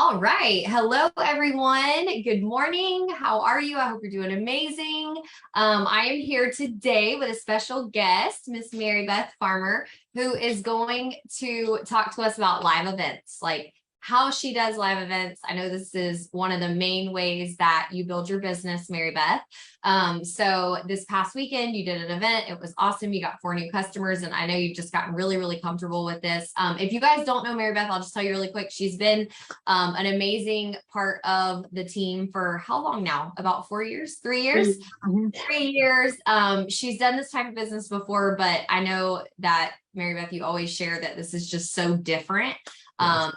All right. Hello, everyone. Good morning. How are you? I hope you're doing amazing. I am here today with a special guest, Miss Mary Beth Farmer, who is going to talk to us about live events, like how she does live events. I know this is one of the main ways that you build your business, Mary Beth. So this past weekend, you did an event. It was awesome. You got 4 new customers, and I know you've just gotten really, really comfortable with this. If you guys don't know Mary Beth, I'll just tell you really quick. She's been an amazing part of the team for how long now? About 4 years, 3 years, 3 years. She's done this type of business before, but I know that Mary Beth, you always share that this is just so different.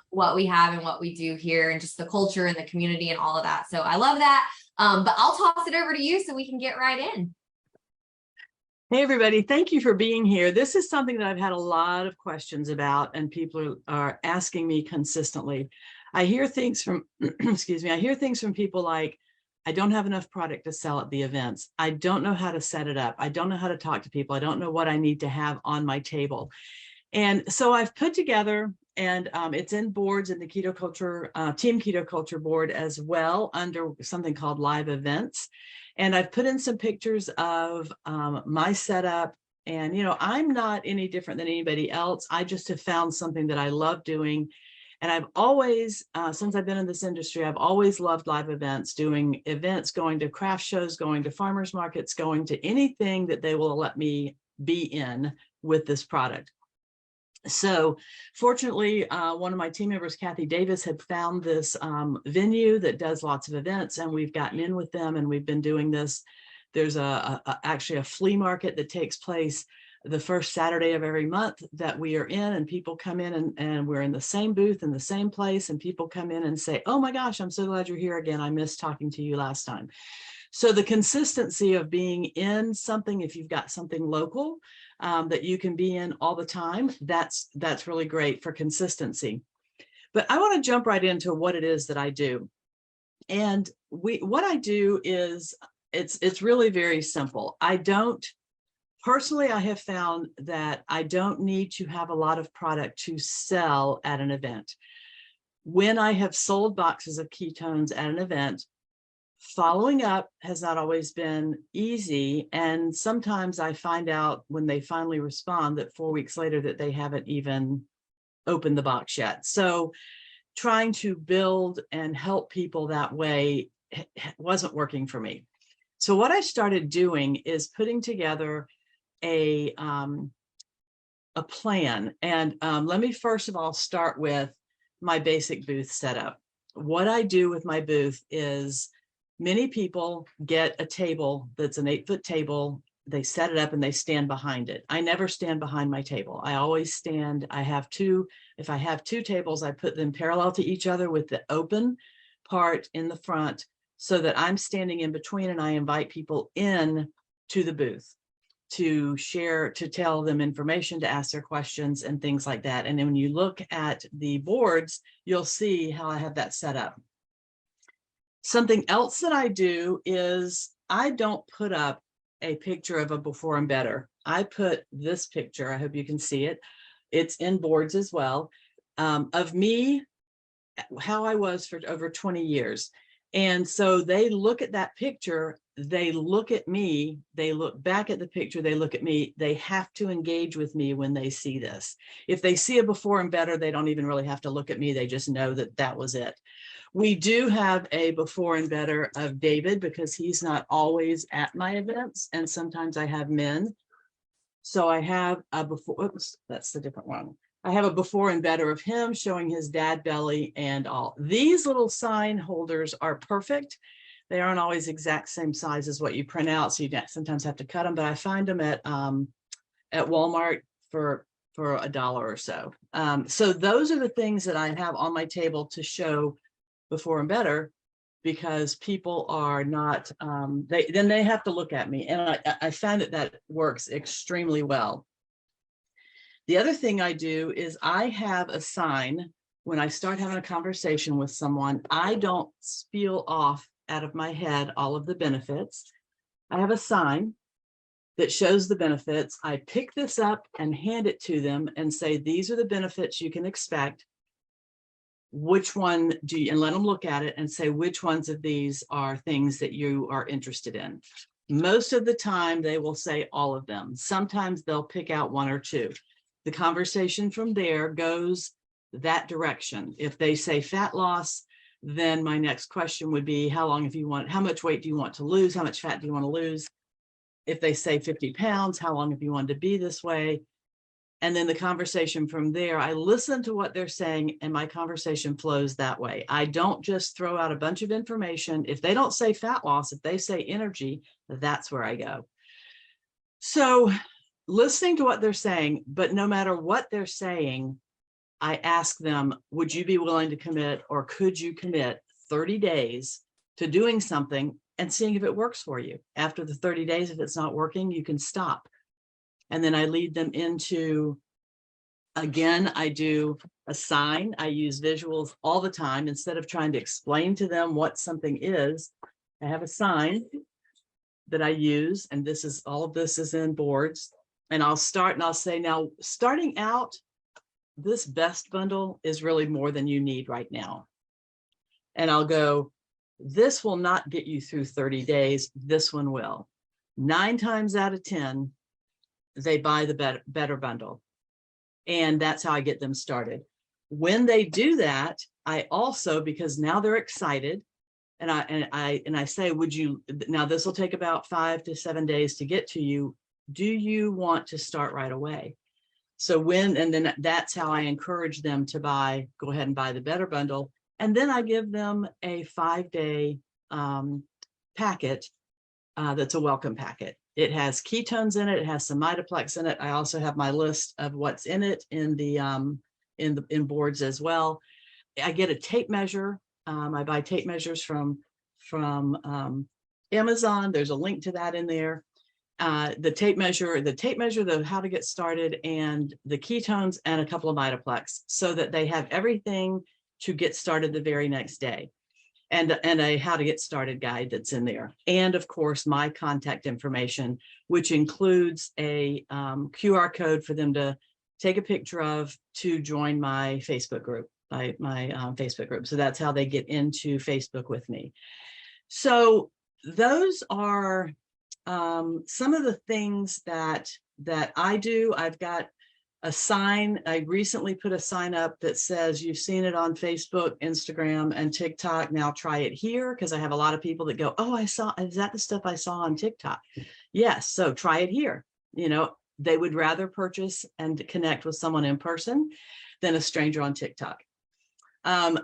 What we have and what we do here and just the culture and the community and all of that. So I love that. But I'll toss it over to you so we can get right in. Hey, everybody. Thank you for being here. This is something that I've had a lot of questions about, and people are asking me consistently. I hear things from, excuse me, I hear things from people like, I don't have enough product to sell at the events. I don't know how to set it up. I don't know how to talk to people. I don't know what I need to have on my table. And so I've put together, and it's in boards in the Keto Culture, Team Keto Culture board as well, under something called live events. And I've put in some pictures of my setup. And, you know, I'm not any different than anybody else. I just have found something that I love doing. And I've always, since I've been in this industry, I've always loved live events, doing events, going to craft shows, going to farmers markets, going to anything that they will let me be in with this product. So fortunately, one of my team members, Kathy Davis, had found this venue that does lots of events, and we've gotten in with them, and we've been doing this. There's actually a flea market that takes place the first Saturday of every month that we are in, and people come in and we're in the same booth in the same place, and people come in and say, oh my gosh, I'm so glad you're here again. I missed talking to you last time. So the consistency of being in something, if you've got something local that you can be in all the time, that's really great for consistency. But I want to jump right into what it is that I do. And what I do is it's really very simple. Personally, I have found that I don't need to have a lot of product to sell at an event. When I have sold boxes of ketones at an event, following up has not always been easy. And sometimes I find out when they finally respond that 4 weeks later that they haven't even opened the box yet. So trying to build and help people that way wasn't working for me. So what I started doing is putting together a plan. And let me first of all start with my basic booth setup. What I do with my booth is many people get a table that's an 8-foot table. They set it up and they stand behind it. I never stand behind my table. I always stand. If I have 2 tables, I put them parallel to each other with the open part in the front so that I'm standing in between, and I invite people in to the booth to share, to tell them information, to ask their questions and things like that. And then when you look at the boards, you'll see how I have that set up. Something else that I do is I don't put up a picture of a before and better. I put this picture, I hope you can see it. It's in boards as well, of me, how I was for over 20 years. And so they look at that picture, they look at me, they look back at the picture, they look at me, they have to engage with me when they see this. If they see a before and better, they don't even really have to look at me, they just know that that was it. We do have a before and better of David because he's not always at my events, and sometimes I have men. So I have a before, oops, that's the different one. I have a before and better of him showing his dad belly and all. These little sign holders are perfect. They aren't always exact same size as what you print out, so you sometimes have to cut them, but I find them at Walmart for $1 or so. So those are the things that I have on my table to show before and better, because people are not, then they have to look at me. And I find that works extremely well. The other thing I do is I have a sign when I start having a conversation with someone. I don't spiel off out of my head all of the benefits. I have a sign that shows the benefits. I pick this up and hand it to them and say, these are the benefits you can expect. which one do you, and let them look at it and say, which ones of these are things that you are interested in? Most of the time, they will say all of them. Sometimes they'll pick out one or two. The conversation from there goes that direction. If they say fat loss, then my next question would be, how much weight do you want to lose? How much fat do you want to lose? If they say 50 pounds, how long have you wanted to be this way? And then the conversation from there, I listen to what they're saying and my conversation flows that way. I don't just throw out a bunch of information. If they don't say fat loss, if they say energy, that's where I go. So listening to what they're saying, but no matter what they're saying, I ask them, would you be willing to commit, or could you commit 30 days to doing something and seeing if it works for you? After the 30 days, if it's not working, you can stop. And then I lead them into, again, I do a sign. I use visuals all the time. Instead of trying to explain to them what something is, I have a sign that I use. And this is, all of this is in boards. And I'll start and I'll say, now, starting out, this best bundle is really more than you need right now. And I'll go, this will not get you through 30 days. This one will. 9 times out of 10, they buy the better bundle. And that's how I get them started. When they do that, I also, because now they're excited, and I say, would you, now this will take about 5 to 7 days to get to you. Do you want to start right away? So and then that's how I encourage them to go ahead and buy the better bundle. And then I give them a 5-day packet that's a welcome packet. It has ketones in it. It has some Mitoplex in it. I also have my list of what's in it in boards as well. I get a tape measure. I buy tape measures from Amazon. There's a link to that in there. The tape measure, the how to get started, and the ketones, and a couple of Mitoplex, so that they have everything to get started the very next day. And a how to get started guide that's in there. And of course, my contact information, which includes a QR code for them to take a picture of to join my Facebook group, my Facebook group. So that's how they get into Facebook with me. So those are some of the things that I do. I've got a sign. I recently put a sign up that says, you've seen it on Facebook, Instagram, and TikTok. Now try it here, because I have a lot of people that go, oh, is that the stuff I saw on TikTok? Yes. So try it here. You know, they would rather purchase and connect with someone in person than a stranger on TikTok. I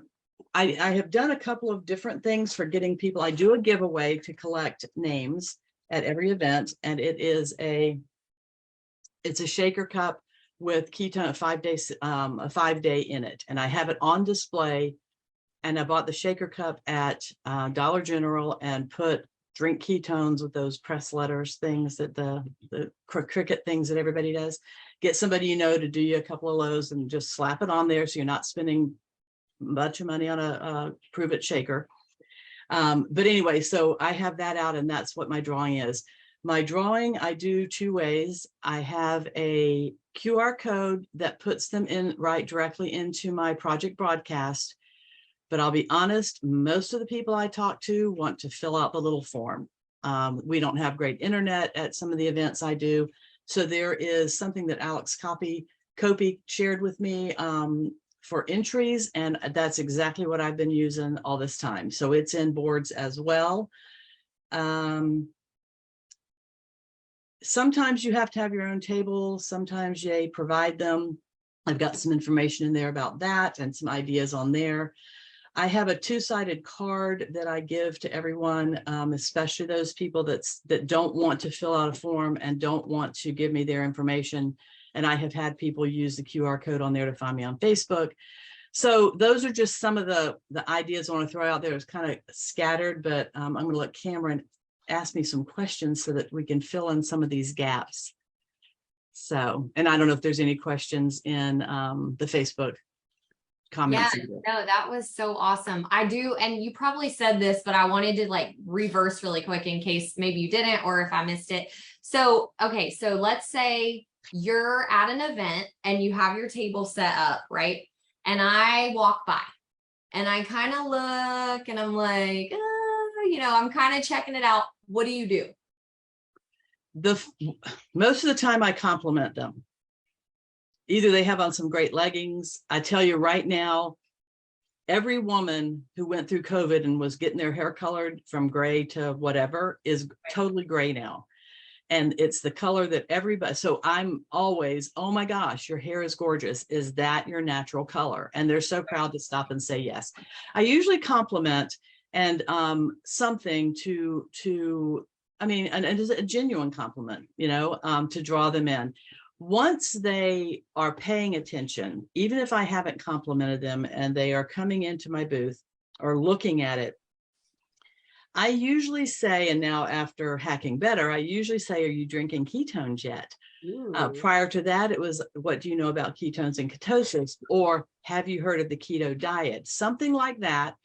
have done a couple of different things for getting people. I do a giveaway to collect names at every event, and it's a shaker cup with ketone, a 5-day in it. And I have it on display, and I bought the shaker cup at Dollar General and put drink ketones with those press letters things that the cricket things that everybody does. Get somebody, you know, to do you a couple of those and just slap it on there, so you're not spending a bunch of money on a Prove It shaker. But anyway, so I have that out, and that's what my drawing is. My drawing, I do 2 ways. I have a QR code that puts them in right directly into my project broadcast. But I'll be honest, most of the people I talk to want to fill out the little form. We don't have great internet at some of the events I do. So there is something that Alex Copy shared with me for entries, and that's exactly what I've been using all this time. So it's in boards as well. Sometimes you have to have your own table. Sometimes they provide them. I've got some information in there about that and some ideas on there. I have a 2-sided card that I give to everyone, especially those people that don't want to fill out a form and don't want to give me their information. And I have had people use the QR code on there to find me on Facebook. So those are just some of the ideas I want to throw out there. It's kind of scattered, but I'm going to let Cameron ask me some questions so that we can fill in some of these gaps. So, and I don't know if there's any questions in the Facebook comments. Yeah, no, that was so awesome. I do, and you probably said this, but I wanted to like reverse really quick in case maybe you didn't, or if I missed it. So, okay, so let's say you're at an event and you have your table set up, right? And I walk by and I kind of look and I'm like, I'm kind of checking it out. What do you do? Most of the time I compliment them. Either they have on some great leggings. I tell you right now, every woman who went through COVID and was getting their hair colored from gray to whatever is totally gray now. And it's the color that everybody, so I'm always, oh my gosh, your hair is gorgeous. Is that your natural color? And they're so proud to stop and say yes. I usually compliment and something I mean, and it's a genuine compliment, to draw them in. Once they are paying attention, even if I haven't complimented them and they are coming into my booth or looking at it, I usually say, and now after Hacking Better, I usually say, are you drinking ketones yet? Prior to that, it was, what do you know about ketones and ketosis? Or have you heard of the keto diet? Something like that.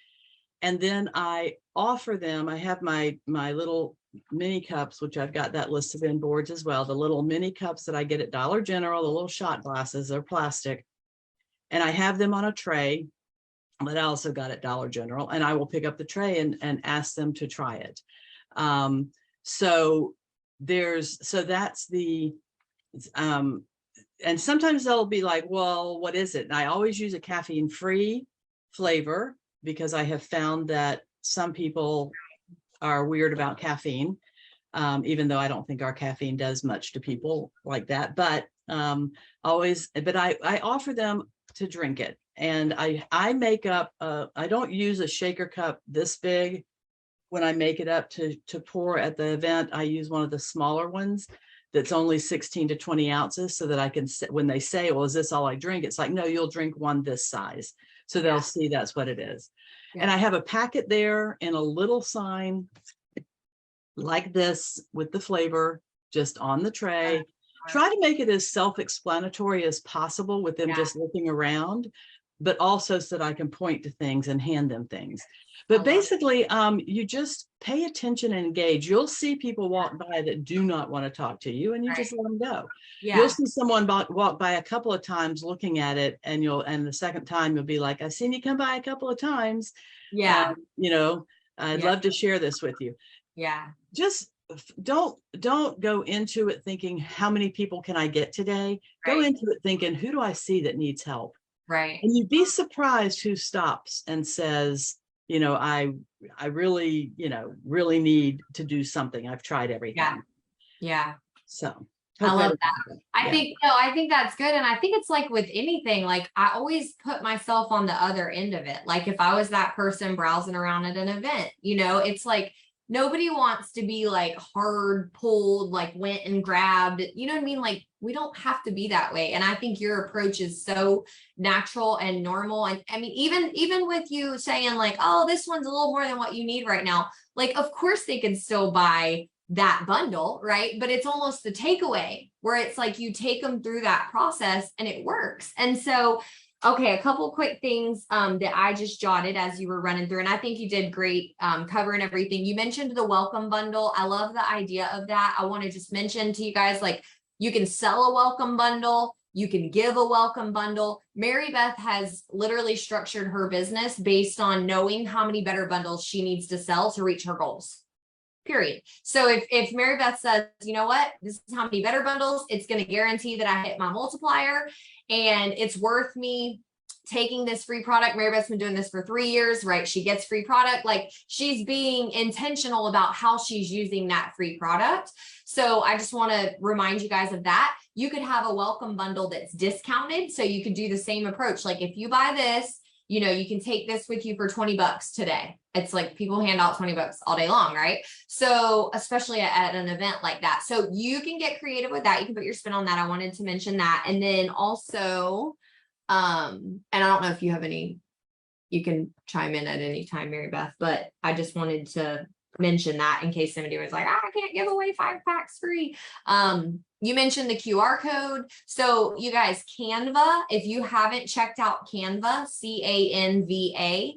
And then I offer them, I have my little mini cups, which I've got that listed in boards as well. The little mini cups that I get at Dollar General, the little shot glasses, they're plastic. And I have them on a tray that I also got at Dollar General, and I will pick up the tray and ask them to try it. So that's the, and sometimes they'll be like, well, what is it? And I always use a caffeine-free flavor because I have found that some people are weird about caffeine, even though I don't think our caffeine does much to people like that. But I offer them to drink it. And I make up, I don't use a shaker cup this big when I make it up to pour at the event. I use one of the smaller ones that's only 16 to 20 ounces so that I can, when they say, well, is this all I drink? It's like, no, you'll drink one this size. So they'll see that's what it is. Yeah. And I have a packet there and a little sign like this with the flavor just on the tray. Try to make it as self-explanatory as possible with them just looking around, but also so that I can point to things and hand them things. But basically, you just pay attention and engage. You'll see people walk by that do not want to talk to you, and you just let them go. Yeah. You'll see someone walk by a couple of times looking at it, and the second time you'll be like, I've seen you come by a couple of times. Yeah. I'd love to share this with you. Yeah. Just don't go into it thinking, how many people can I get today? Right. Go into it thinking, who do I see that needs help? Right. And you'd be surprised who stops and says, I really, really need to do something. I've tried everything. Yeah. Yeah. So I love that. I think that's good. And I think it's like with anything, like I always put myself on the other end of it. Like if I was that person browsing around at an event, it's like, nobody wants to be like hard pulled, like went and grabbed, you know what I mean? Like we don't have to be that way. And I think your approach is so natural and normal. And I mean, even with you saying like, oh, this one's a little more than what you need right now. Like, of course they can still buy that bundle, right? But it's almost the takeaway where it's like you take them through that process and it works. And so okay, a couple quick things that I just jotted as you were running through, and I think you did great covering everything. You mentioned the welcome bundle. I love the idea of that. I want to just mention to you guys, like you can sell a welcome bundle, you can give a welcome bundle. Mary Beth has literally structured her business based on knowing how many better bundles she needs to sell to reach her goals. Period. So if Mary Beth says, you know what, this is how many better bundles, it's going to guarantee that I hit my multiplier and it's worth me taking this free product. Mary Beth's been doing this for 3 years, right? She gets free product. Like she's being intentional about how she's using that free product. So I just want to remind you guys of that. You could have a welcome bundle that's discounted. So you could do the same approach. Like if you buy this, you can take this with you for 20 bucks today. It's like people hand out 20 bucks all day long, right? So especially at an event like that. So you can get creative with that. You can put your spin on that. I wanted to mention that. And then also, and I don't know if you have any, you can chime in at any time, Mary Beth, but I just wanted to mention that in case somebody was like, I can't give away 5 packs free. You mentioned the QR code. So you guys, Canva, if you haven't checked out Canva, Canva,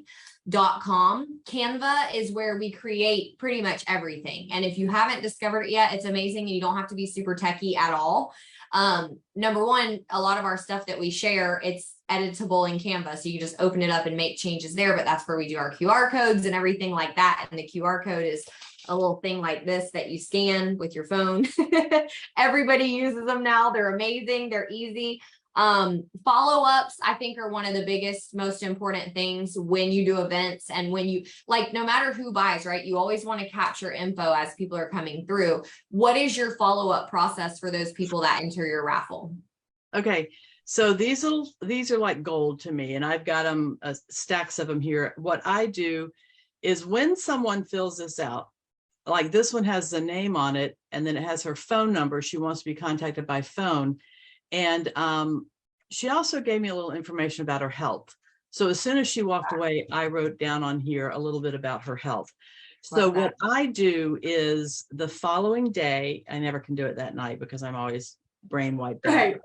Canva is where we create pretty much everything. And if you haven't discovered it yet, it's amazing. And you don't have to be super techie at all. Number one, a lot of our stuff that we share, it's editable in Canva. So you can just open it up and make changes there, but that's where we do our QR codes and everything like that. And the QR code is a little thing like this that you scan with your phone. Everybody uses them now. They're amazing. They're easy. Follow-ups, I think, are one of the biggest, most important things when you do events, and when you, like, no matter who buys, right? You always want to capture info as people are coming through. What is your follow-up process for those people that enter your raffle? Okay. So these are like gold to me, and I've got them stacks of them here. What I do is when someone fills this out, like this one has the name on it, and then it has her phone number. She wants to be contacted by phone. And she also gave me a little information about her health. So as soon as she walked away, I wrote down on here a little bit about her health. So what I do is the following day, I never can do it that night because I'm always brain wiped out.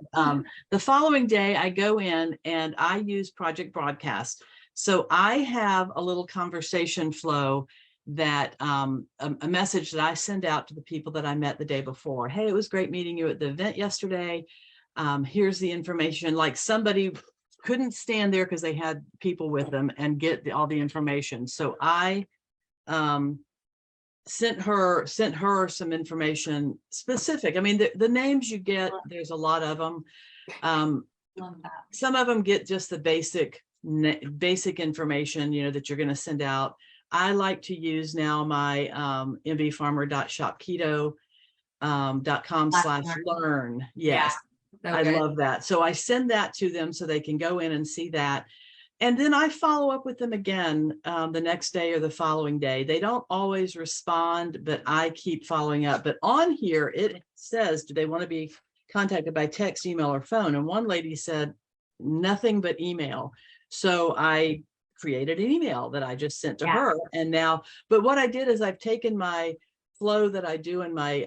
The following day, I go in and I use Project Broadcast. So I have a little conversation flow that a message that I send out to the people that I met the day before. Hey, it was great meeting you at the event yesterday. Here's the information. Like somebody couldn't stand there because they had people with them and get all the information. So I sent her some information specific. I mean, the names you get, there's a lot of them. Some of them get just the basic information, you know, that you're going to send out. I like to use now my mvfarmer.shopketo.com/learn. Yes. Yeah, I love that. So I send that to them so they can go in and see that. And then I follow up with them again the next day or the following day. They don't always respond, but I keep following up. But on here, it says, do they want to be contacted by text, email, or phone? And one lady said, nothing but email. So I created an email that I just sent to her. And now, but what I did is I've taken my flow that I do in my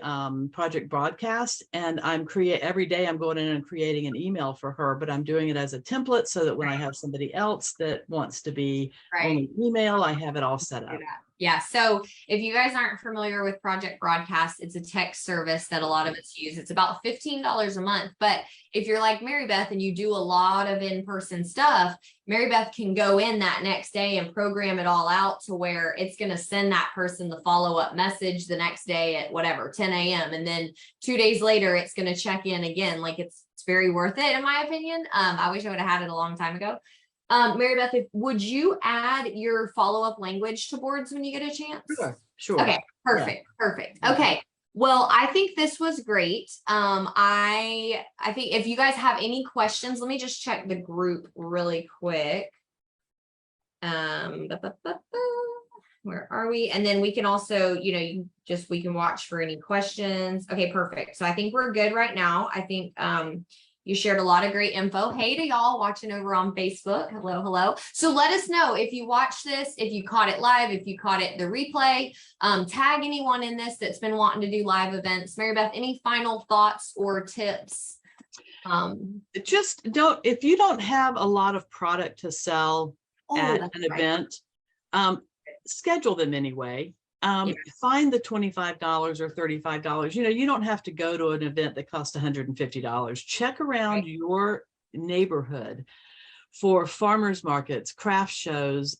Project Broadcast, and every day I'm going in and creating an email for her, but I'm doing it as a template so that when I have somebody else that wants to be only email, I have it all set up. Yeah. So if you guys aren't familiar with Project Broadcast, it's a text service that a lot of us use. It's about $15 a month. But if you're like Mary Beth and you do a lot of in-person stuff, Mary Beth can go in that next day and program it all out to where it's going to send that person the follow-up message the next day at whatever, 10 a.m. And then 2 days later, it's going to check in again. Like it's very worth it, in my opinion. I wish I would have had it a long time ago. Mary Beth, would you add your follow-up language to boards when you get a chance? Sure. Okay, perfect. Okay. Well, I think this was great. I think if you guys have any questions, let me just check the group really quick. Where are we? And then we can also, we can watch for any questions. Okay, perfect. So I think we're good right now. I think, you shared a lot of great info. Hey to y'all watching over on Facebook. Hello. So let us know if you watched this, if you caught it live, if you caught it the replay. Tag anyone in this that's been wanting to do live events. Mary Beth, any final thoughts or tips? Just if you don't have a lot of product to sell at an event, schedule them anyway. Find the $25 or $35. You don't have to go to an event that costs $150. Check around your neighborhood for farmers markets, craft shows,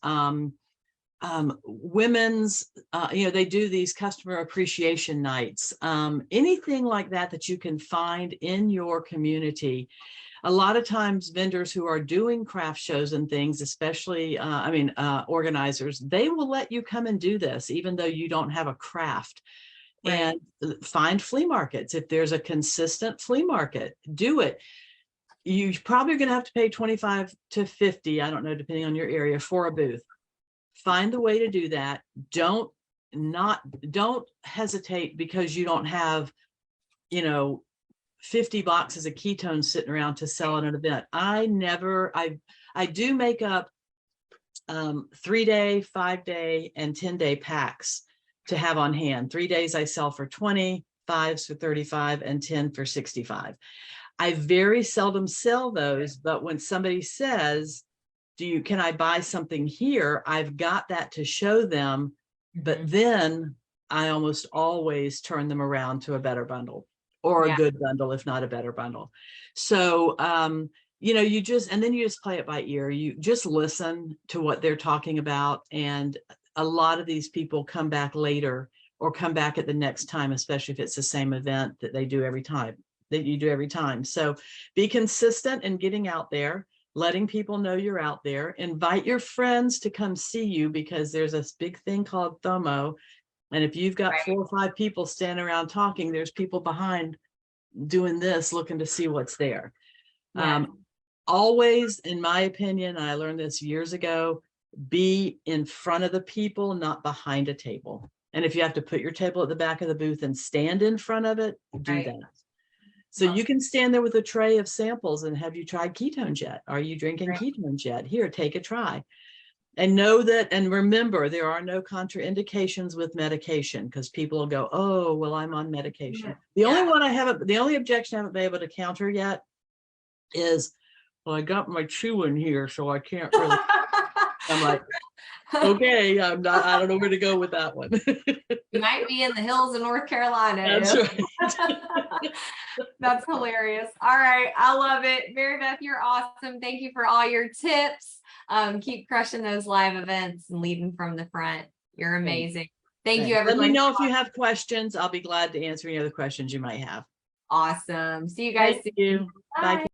women's, they do these customer appreciation nights, anything like that you can find in your community. A lot of times vendors who are doing craft shows and things, especially, organizers, they will let you come and do this, even though you don't have a craft. And find flea markets. If there's a consistent flea market, do it. You probably are going to have to pay $25 to $50, I don't know, depending on your area, for a booth. Find the way to do that. Don't hesitate because you don't have, 50 boxes of ketones sitting around to sell at an event. I do make up 3-day, 5-day, and 10-day packs to have on hand. 3 days I sell for 20, 5s for 35, and 10 for 65. I very seldom sell those, but when somebody says, can I buy something here? I've got that to show them, but then I almost always turn them around to a better bundle or a good bundle, if not a better bundle. So, you know, you just play it by ear. You just listen to what they're talking about. And a lot of these people come back later or come back at the next time, especially if it's the same event that you do every time. So be consistent in getting out there, letting people know you're out there. Invite your friends to come see you, because there's this big thing called FOMO. And if you've got 4 or 5 people standing around talking, there's people behind doing this, looking to see what's there. Always, in my opinion, I learned this years ago, be in front of the people, not behind a table. And if you have to put your table at the back of the booth and stand in front of it, do that. So you can stand there with a tray of samples and have you tried ketones yet? Are you drinking ketones yet? Here, take a try. And know that, and remember, there are no contraindications with medication, because people will go, oh, well, I'm on medication. The only objection I haven't been able to counter yet is, well, I got my chew in here, so I can't really. I'm like, okay, I don't know where to go with that one. You might be in the hills of North Carolina. That's right. That's hilarious. All right. I love it. Mary Beth, you're awesome. Thank you for all your tips. Keep crushing those live events and leading from the front. You're amazing. Thank you, everybody. Let me know if you have questions. I'll be glad to answer any other questions you might have. Awesome. See you guys soon. Bye.